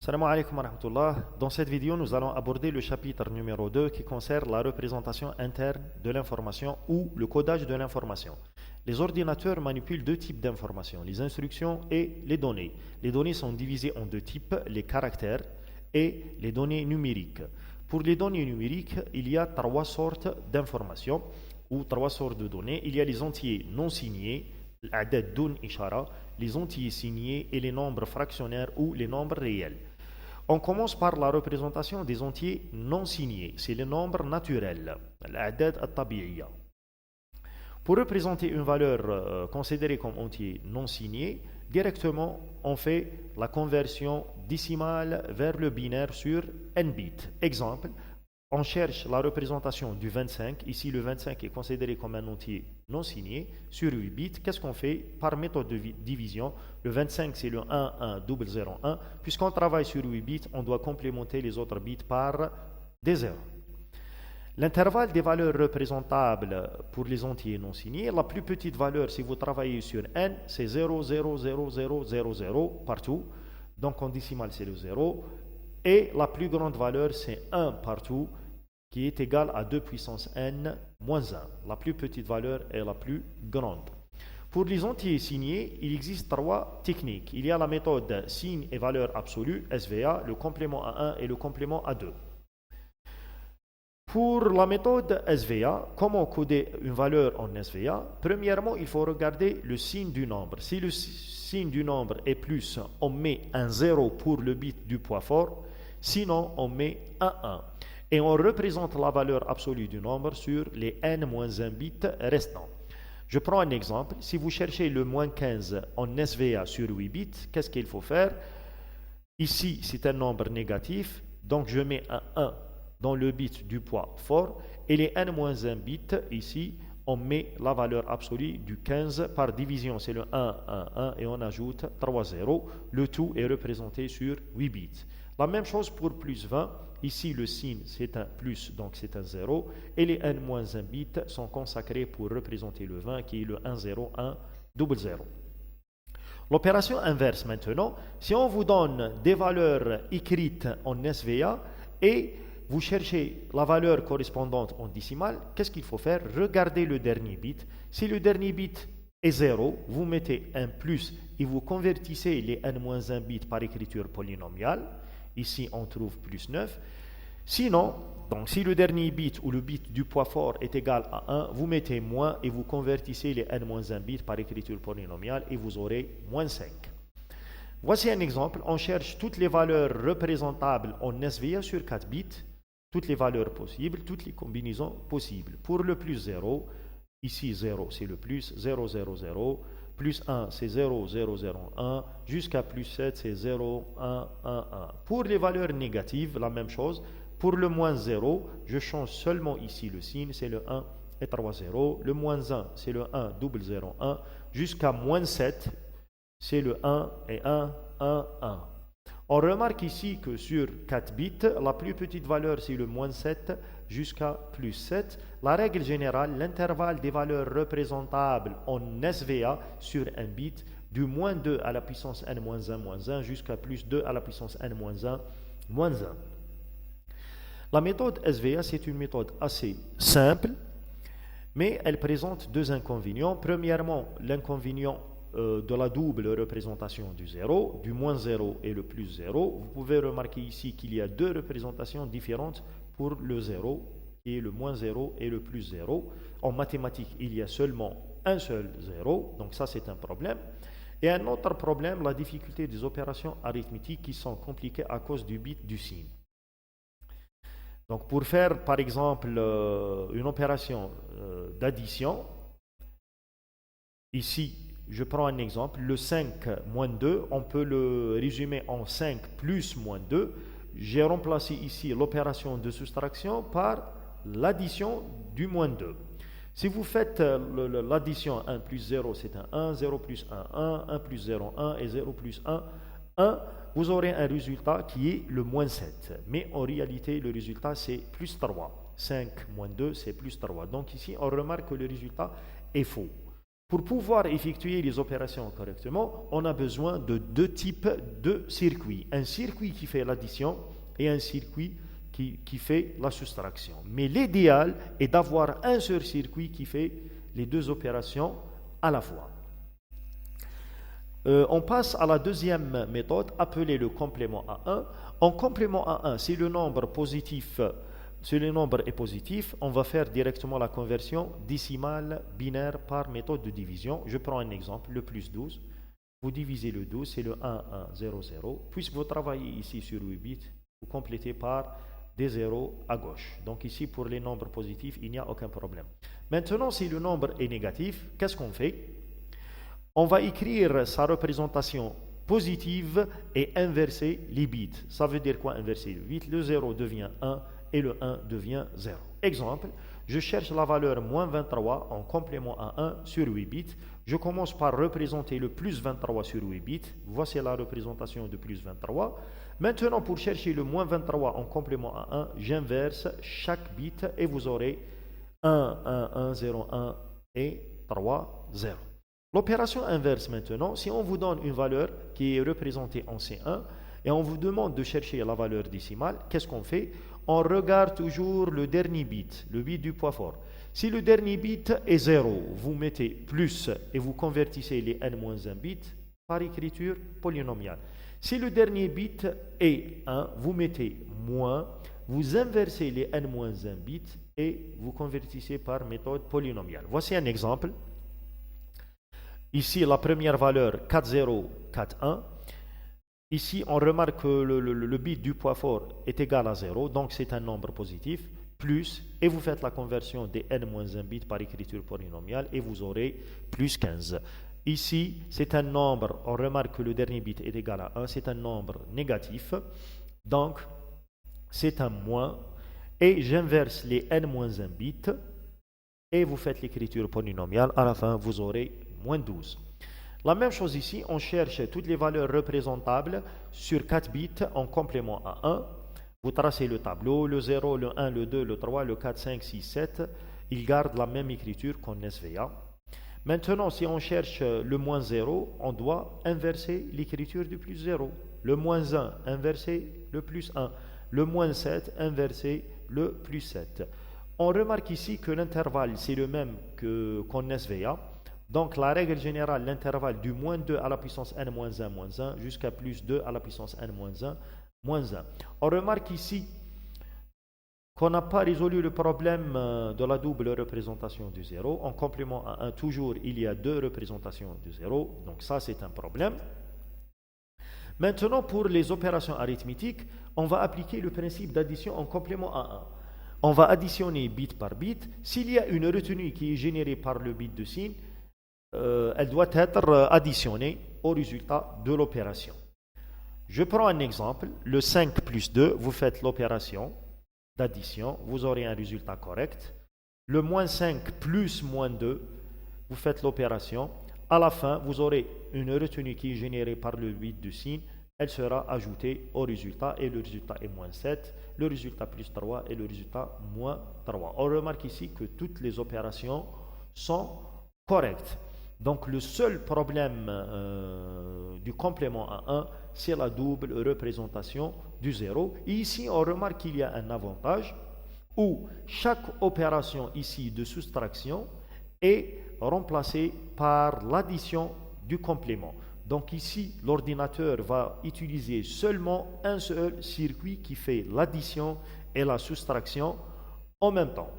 Salam alaikum wa rahmatullah. Dans cette vidéo, nous allons aborder le chapitre numéro 2 qui concerne la représentation interne de l'information ou le codage de l'information. Les ordinateurs manipulent deux types d'informations, les instructions et les données. Les données sont divisées en deux types, les caractères et les données numériques. Pour les données numériques, il y a trois sortes d'informations ou trois sortes de données. Il y a les entiers non signés, l'adad dun ishara, les entiers signés et les nombres fractionnaires ou les nombres réels. On commence par la représentation des entiers non signés, c'est les nombres naturels, l'adad at-tabi'iyya. Pour représenter une valeur considérée comme entier non signé, directement on fait la conversion décimale vers le binaire sur n bits. Exemple, on cherche la représentation du 25. Ici, le 25 est considéré comme un entier non signé sur 8 bits. Qu'est-ce qu'on fait? Par méthode de division, le 25 c'est le 1, 1, double 0, 1. Puisqu'on travaille sur 8 bits, on doit complémenter les autres bits par des 0. L'intervalle des valeurs représentables pour les entiers non signés, la plus petite valeur, si vous travaillez sur n, c'est 0, 0, 0, 0, 0, 0 partout. Donc en décimale, c'est le 0. Et la plus grande valeur, c'est 1 partout, qui est égal à 2 puissance n moins 1. La plus petite valeur est la plus grande. Pour les entiers signés, il existe trois techniques. Il y a la méthode signe et valeur absolue, SVA, le complément à 1 et le complément à 2. Pour la méthode SVA, comment coder une valeur en SVA? Premièrement, il faut regarder le signe du nombre. Si le signe du nombre est plus, on met un 0 pour le bit du poids fort, sinon on met un 1. Et on représente la valeur absolue du nombre sur les n-1 bits restants. Je prends un exemple. Si vous cherchez le moins 15 en SVA sur 8 bits, qu'est-ce qu'il faut faire? Ici, c'est un nombre négatif, donc je mets un 1 dans le bit du poids fort, et les n-1 bits, ici, on met la valeur absolue du 15 par division, c'est le 1, 1, 1, et on ajoute 3 zéros. Le tout est représenté sur 8 bits. La même chose pour plus 20. Ici, le signe, c'est un plus, donc c'est un 0. Et les n-1 bits sont consacrés pour représenter le 20, qui est le 1, 0, 1, double 0. L'opération inverse maintenant, si on vous donne des valeurs écrites en SVA et vous cherchez la valeur correspondante en décimale, qu'est-ce qu'il faut faire? Regardez le dernier bit. Si le dernier bit est 0, vous mettez un plus et vous convertissez les n-1 bits par écriture polynomiale. Ici, on trouve plus 9. Sinon, donc, si le dernier bit ou le bit du poids fort est égal à 1, vous mettez moins et vous convertissez les n-1 bits par écriture polynomiale et vous aurez moins 5. Voici un exemple. On cherche toutes les valeurs représentables en SVA sur 4 bits, toutes les valeurs possibles, toutes les combinaisons possibles. Pour le plus 0, ici 0 c'est le plus, 0, 0, 0, plus 1 c'est 0, 0, 0, 1, jusqu'à plus 7 c'est 0, 1, 1, 1. Pour les valeurs négatives, la même chose. Pour le moins 0, je change seulement ici le signe, c'est le 1 et 3, 0. Le moins 1, c'est le 1, double 0, 1. Jusqu'à moins 7, c'est le 1 et 1, 1, 1. On remarque ici que sur 4 bits, la plus petite valeur c'est le moins 7 jusqu'à plus 7. La règle générale, l'intervalle des valeurs représentables en SVA sur un bit du moins 2 à la puissance n-1 moins 1 jusqu'à plus 2 à la puissance n-1 moins 1. La méthode SVA, c'est une méthode assez simple, mais elle présente deux inconvénients. Premièrement, l'inconvénient de la double représentation du 0, du moins 0 et le plus 0. Vous pouvez remarquer ici qu'il y a deux représentations différentes pour le 0, qui est le moins 0 et le plus 0. En mathématiques, il y a seulement un seul 0, donc ça c'est un problème. Et un autre problème, la difficulté des opérations arithmétiques qui sont compliquées à cause du bit du signe. Donc pour faire par exemple une opération d'addition, ici je prends un exemple, le 5 moins 2, on peut le résumer en 5 plus moins 2. J'ai remplacé ici l'opération de soustraction par l'addition du moins 2. Si vous faites l'addition 1 plus 0, c'est un 1, 0 plus 1, 1, 1 plus 0, 1 et 0 plus 1, 1. Vous aurez un résultat qui est le moins 7. Mais en réalité, le résultat, c'est plus 3. 5 moins 2, c'est plus 3. Donc ici, on remarque que le résultat est faux. Pour pouvoir effectuer les opérations correctement, on a besoin de deux types de circuits. Un circuit qui fait l'addition et un circuit qui fait la soustraction. Mais l'idéal est d'avoir un seul circuit qui fait les deux opérations à la fois. On passe à la deuxième méthode, appelée le complément à 1. En complément à 1, si le nombre est positif, on va faire directement la conversion décimale binaire par méthode de division. Je prends un exemple, le plus 12. Vous divisez le 12, c'est le 1, 1, 0, 0. Puisque vous travaillez ici sur 8 bits, vous complétez par des zéros à gauche. Donc ici, pour les nombres positifs, il n'y a aucun problème. Maintenant, si le nombre est négatif, qu'est-ce qu'on fait? On va écrire sa représentation positive et inverser les bits. Ça veut dire quoi inverser les bits? Le 0 devient 1 et le 1 devient 0. Exemple, je cherche la valeur moins 23 en complément à 1 sur 8 bits. Je commence par représenter le plus 23 sur 8 bits. Voici la représentation de plus 23. Maintenant, pour chercher le moins 23 en complément à 1, j'inverse chaque bit et vous aurez 1, 1, 1, 0, 1 et 3, 0. L'opération inverse maintenant, si on vous donne une valeur qui est représentée en C1 et on vous demande de chercher la valeur décimale, qu'est-ce qu'on fait? On regarde toujours le dernier bit, le bit du poids fort. Si le dernier bit est 0, vous mettez plus et vous convertissez les n-1 bits par écriture polynomiale. Si le dernier bit est 1, vous mettez moins, vous inversez les n-1 bits et vous convertissez par méthode polynomiale. Voici un exemple. Ici, la première valeur 4041. Ici, on remarque que le bit du poids fort est égal à 0, donc c'est un nombre positif, plus, et vous faites la conversion des n-1 bits par écriture polynomiale, et vous aurez plus 15. Ici, c'est un nombre, on remarque que le dernier bit est égal à 1, c'est un nombre négatif, donc c'est un moins, et j'inverse les n-1 bits, et vous faites l'écriture polynomiale, à la fin, vous aurez moins 12. La même chose ici, on cherche toutes les valeurs représentables sur 4 bits en complément à 1. Vous tracez le tableau, le 0, le 1, le 2, le 3, le 4, 5, 6, 7. Ils gardent la même écriture qu'en SVA. Maintenant, si on cherche le moins 0, on doit inverser l'écriture du plus 0. Le moins 1, inverser le plus 1. Le moins 7, inverser le plus 7. On remarque ici que l'intervalle, c'est le même qu'en SVA. Donc, la règle générale, l'intervalle du moins 2 à la puissance n-1 moins 1 jusqu'à plus 2 à la puissance n-1 moins 1. On remarque ici qu'on n'a pas résolu le problème de la double représentation du 0. En complément à 1, toujours, il y a deux représentations du 0. Donc, ça, c'est un problème. Maintenant, pour les opérations arithmétiques, on va appliquer le principe d'addition en complément à 1. On va additionner bit par bit. S'il y a une retenue qui est générée par le bit de signe, elle doit être additionnée au résultat de l'opération. Je prends un exemple, le 5 plus 2, vous faites l'opération d'addition, vous aurez un résultat correct. Le moins 5 plus moins 2, vous faites l'opération. À la fin, vous aurez une retenue qui est générée par le bit de signe, elle sera ajoutée au résultat et le résultat est moins 7, le résultat plus 3 et le résultat moins 3. On remarque ici que toutes les opérations sont correctes. Donc le seul problème du complément à 1, c'est la double représentation du 0. Et ici, on remarque qu'il y a un avantage où chaque opération ici de soustraction est remplacée par l'addition du complément. Donc ici, l'ordinateur va utiliser seulement un seul circuit qui fait l'addition et la soustraction en même temps.